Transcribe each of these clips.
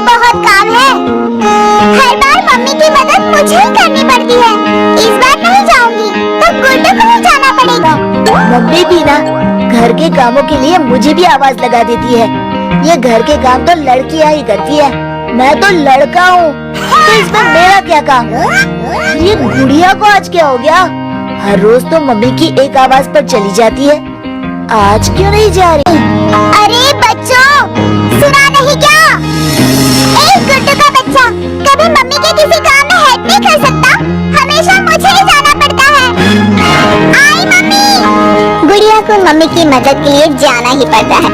बहुत काम है। हर बार मम्मी की मदद मुझे ही करनी पड़ती है। इस बार नहीं जाऊंगी तो गुड्डू को ही जाना पड़ेगा। मम्मी भी ना घर के कामों के लिए मुझे भी आवाज लगा देती है। ये घर के काम तो लड़कियां ही करती है, मैं तो लड़का हूँ, तो इसमें मेरा क्या काम। ये गुड़िया को आज क्या हो गया? हर रोज तो मम्मी की एक आवाज पर चली जाती है, आज क्यों नहीं जा रही? अरे बच्चों, सुना नहीं क्या? एक गुड्डू का बच्चा कभी मम्मी के किसी काम में हेल्प नहीं कर सकता, हमेशा मुझे ही जाना पड़ता है। आई मम्मी। गुड़िया को मम्मी की मदद के लिए जाना ही पड़ता है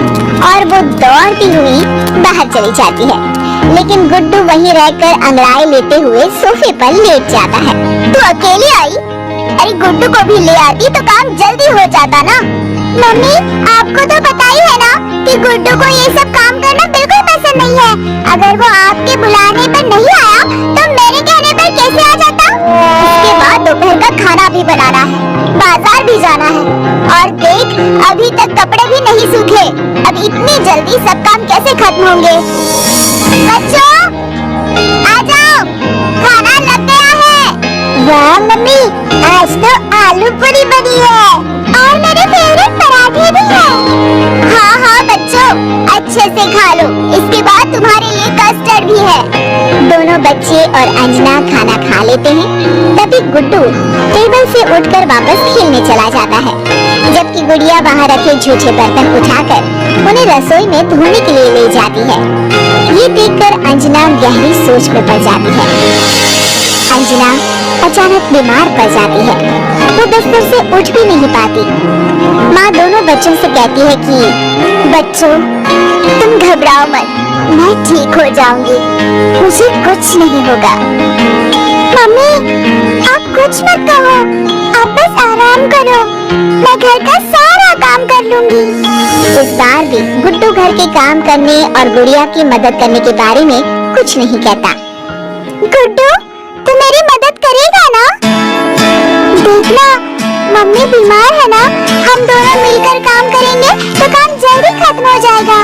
और वो दौड़ती हुई बाहर चली जाती है, लेकिन गुड्डू वहीं रहकर अंगड़ाई लेते हुए सोफे पर लेट जाता है। तू अकेली आई? अरे गुड्डू को भी ले आती तो काम जल्दी हो जाता ना। मम्मी, आपको तो पता ही है ना कि गुड्डू को ये सब काम करना बिल्कुल पसंद नहीं है। अगर वो आपके बुलाने पर नहीं आया तो मेरे कहने पर कैसे आ जाता? उसके बाद दोपहर का खाना भी बनाना है, बाजार भी जाना है, और देख अभी तक कपड़े भी नहीं सूखे। अब इतनी जल्दी सब काम कैसे खत्म होंगे? बच्चों आ जाओ, खाना लग गया है। वाह मम्मी, आज तो आलू पूरी बनी है और मेरे फेवरेट पराठे भी हैं। हाँ हाँ बच्चों, अच्छे से खा लो, इसके बाद तुम्हारे लिए कस्टर्ड भी है। दोनों बच्चे और अंजना खाना खा लेते हैं, तभी गुड्डू टेबल से उठकर वापस खेलने चला जाता है, जबकि गुड़िया वहाँ रखे झूठे बर्तन उठाकर उन्हें रसोई में धोने के लिए ले जाती है। ये देखकर अंजना गहरी सोच में पड़ जाती है। अंजना अचानक बीमार पड़ जाती है, वो बिस्तर से उठ भी नहीं पाती। माँ दोनों बच्चों से कहती है कि बच्चों तुम घबराओ मत, मैं ठीक हो जाऊंगी, मुझे कुछ नहीं होगा। मम्मी आप कुछ मत कहो, आप बस आराम करो, मैं घर का सारा काम कर लूंगी। इस बार भी गुड्डू घर के काम करने और गुड़िया की मदद करने के बारे में कुछ नहीं कहता। गुड्डू तू मेरी मदद करेगा ना? देखना मम्मी बीमार है ना, हम दोनों मिलकर काम करेंगे तो काम जल्दी खत्म हो जाएगा,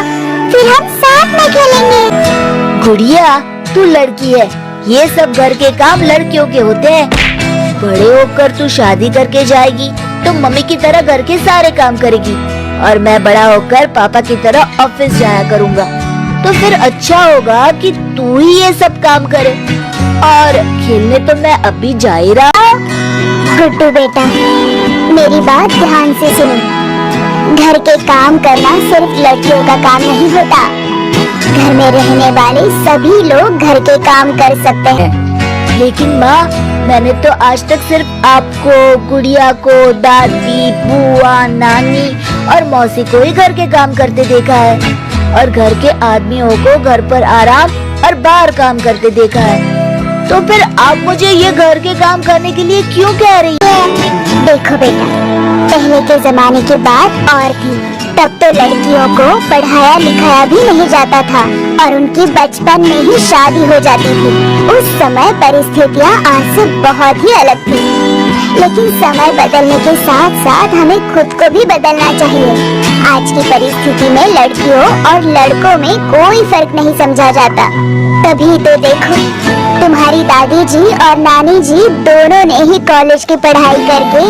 फिर हम साथ में खेलेंगे। गुड़िया तू लड़की है, ये सब घर के काम लड़कियों के होते हैं। बड़े होकर तू शादी करके जाएगी तो मम्मी की तरह घर के सारे काम करेगी, और मैं बड़ा होकर पापा की तरह ऑफिस जाया करूँगा, तो फिर अच्छा होगा कि तू ही ये सब काम करे। और खेलने तो मैं अभी जा ही रहा। गुड्डू बेटा, मेरी बात ध्यान से सुनो, घर के काम करना सिर्फ लड़कियों का काम नहीं होता, घर में रहने वाले सभी लोग घर के काम कर सकते हैं। लेकिन माँ, मैंने तो आज तक सिर्फ आपको, गुड़िया को, दादी, बुआ, नानी और मौसी को ही घर के काम करते देखा है, और घर के आदमियों को घर पर आराम और बाहर काम करते देखा है। तो फिर आप मुझे ये घर के काम करने के लिए क्यों कह रही हैं? देखो बेटा, पहले के जमाने की बात और थी, तब तो लड़कियों को पढ़ाया लिखाया भी नहीं जाता था और उनकी बचपन में ही शादी हो जाती थी। उस समय परिस्थितियाँ आज से बहुत ही अलग थी, लेकिन समय बदलने के साथ साथ हमें खुद को भी बदलना चाहिए। आज की परिस्थिति में लड़कियों और लड़कों में कोई फर्क नहीं समझा जाता। तभी तो देखो, तुम्हारी दादी जी और नानी जी दोनों ने ही कॉलेज की पढ़ाई करके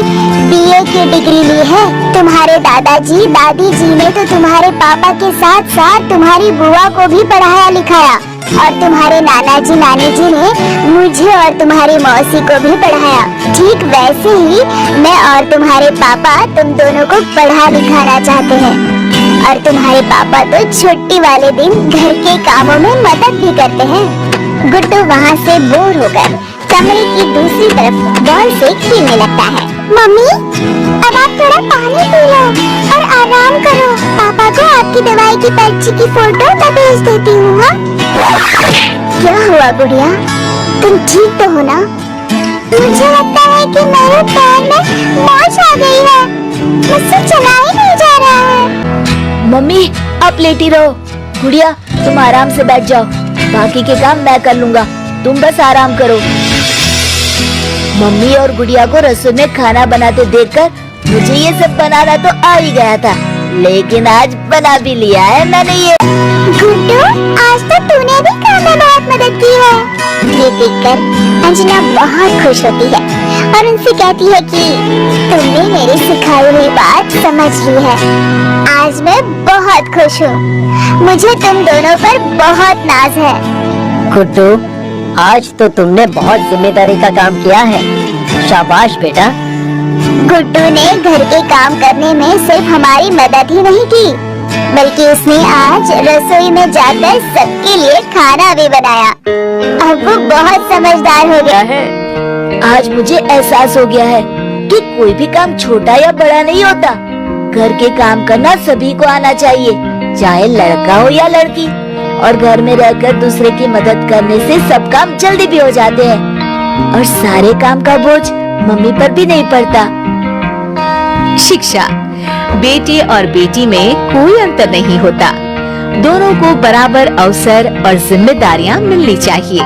बीए की डिग्री ली है। तुम्हारे दादाजी दादी जी ने तो तुम्हारे पापा के साथ साथ तुम्हारी बुआ को भी पढ़ाया लिखाया, और तुम्हारे नाना जी नानी जी ने मुझे और तुम्हारी मौसी को भी पढ़ाया। ठीक वैसे ही मैं और तुम्हारे पापा तुम दोनों को पढ़ा लिखाना चाहते हैं, और तुम्हारे पापा तो छुट्टी वाले दिन घर के कामों में मदद भी करते हैं। गुड्डू वहाँ से बोर होकर कमरे की दूसरी तरफ बॉल से खेलने लगता है। मम्मी अब आप थोड़ा पानी पी लो और आराम करो, पापा को आपकी दवाई की पर्ची की फोटो मैं भेज देती हूँ। क्या हुआ गुड़िया, तुम ठीक तो हो ना? मुझे लगता है कि मेरे पैर में मोच आ गई है, मुझसे चला ही नहीं जा रहा है। मम्मी आप लेटी रहो, गुड़िया तुम आराम से बैठ जाओ, बाकी के काम मैं कर लूँगा, तुम बस आराम करो। मम्मी और गुड़िया को रसोई में खाना बनाते देखकर मुझे ये सब बनाना तो आ ही गया था, लेकिन आज बना भी लिया है मैंने ये। गुड्डू, आज तो तूने भी काम में बहुत मदद की है। ये देखकर अंजना बहुत खुश होती है और उनसे कहती है कि तुमने मेरी सिखाई हुई बात समझ ली है। आज मैं बहुत खुश हूँ। मुझे तुम दोनों पर बहुत नाज है। गुड्डू, आज तो तुमने बहुत जिम्मेदारी का काम किया है। शाबाश बेटा। गुड्डू ने घर के काम करने में सिर्फ हमारी मदद ही नहीं की, बल्कि उसने आज रसोई में जाकर सबके लिए खाना भी बनाया। अब वो बहुत समझदार हो गया है। आज मुझे एहसास हो गया है कि कोई भी काम छोटा या बड़ा नहीं होता। घर के काम करना सभी को आना चाहिए, चाहे लड़का हो या लड़की। और घर में रहकर दूसरे की मदद करने से सब काम जल्दी भी हो जाते हैं और सारे काम का बोझ मम्मी पर भी नहीं पड़ता। शिक्षा, बेटे और बेटी में कोई अंतर नहीं होता। दोनों को बराबर अवसर और जिम्मेदारियां मिलनी चाहिए।